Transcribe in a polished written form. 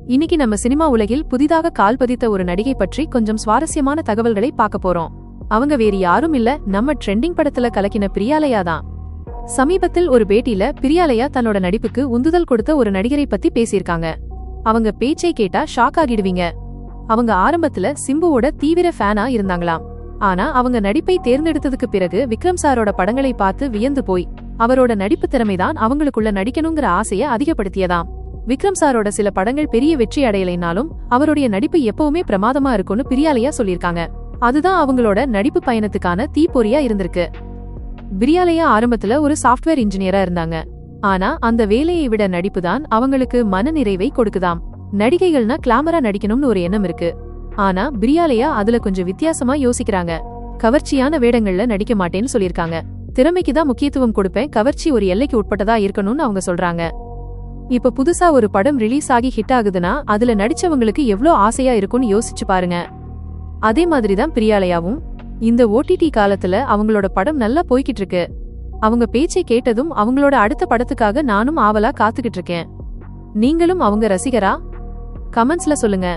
இன்னைக்கு நம்ம சினிமா உலகில் புதிதாக கால் பதித்த ஒரு நடிகை பற்றி கொஞ்சம் சுவாரஸ்யமான தகவல்களை பார்க்க போறோம். அவங்க வேறு யாரும் இல்ல, நம்ம ட்ரெண்டிங் படத்துல கலக்கின பிரியாலயா தான். சமீபத்தில் ஒரு பேட்டியில பிரியாலயா தன்னோட நடிப்புக்கு உந்துதல் கொடுத்த ஒரு நடிகரை பத்தி பேசியிருக்காங்க. அவங்க பேச்சை கேட்டா ஷாக் ஆகிடுவீங்க. அவங்க ஆரம்பத்துல சிம்புவோட தீவிர ஃபேனா இருந்தாங்களாம். ஆனா அவங்க நடிப்பை தேர்ந்தெடுத்ததுக்கு பிறகு விக்ரம் சாரோட படங்களை பார்த்து வியந்து போய் அவரோட நடிப்பு திறமைதான் அவங்களுக்குள்ள நடிக்கணுங்கிற ஆசைய அதிகப்படுத்தியதாம். விக்ரம் சாரோட சில படங்கள் பெரிய வெற்றி அடையலைனாலும் அவருடைய நடிப்பு எப்பவுமே பிரமாதமா இருக்கும்னு பிரியாலயா சொல்லிருக்காங்க. அதுதான் அவங்களோட நடிப்பு பயணத்துக்கான தீப்பொறியா இருந்திருக்கு. பிரியாலயா ஆரம்பத்துல ஒரு சாஃப்ட்வேர் இன்ஜினியரா இருந்தாங்க. ஆனா அந்த வேலையை விட நடிப்பு தான் அவங்களுக்கு மன நிறைவை கொடுக்குதாம். நடிகைகள்னா கிளாமரா நடிக்கணும்னு ஒரு எண்ணம் இருக்கு. ஆனா பிரியாலயா அதுல கொஞ்சம் வித்தியாசமா யோசிக்கிறாங்க. கவர்ச்சியான வேடங்கள்ல நடிக்க மாட்டேன்னு சொல்லிருக்காங்க. திறமைக்கு தான் முக்கியத்துவம் கொடுப்பேன், கவர்ச்சி ஒரு எல்லைக்கு உட்பட்டதா இருக்கணும்னு அவங்க சொல்றாங்க. இப்ப புதுசா ஒரு படம் ரிலீஸ் ஆகி ஹிட் ஆகுதுன்னா அதுல நடிச்சவங்களுக்கு எவ்ளோ ஆசையா இருக்கும்னு யோசிச்சு பாருங்க. அதே மாதிரிதான் பிரியாலயாவும். இந்த ஓடிடி காலத்துல அவங்களோட படம் நல்லா போய்கிட்டு இருக்கு. அவங்க பேச்சை கேட்டதும் அவங்களோட அடுத்த படத்துக்காக நானும் ஆவலா காத்துக்கிட்டு இருக்கேன். நீங்களும் அவங்க ரசிகரா? கமெண்ட்ஸ்ல சொல்லுங்க.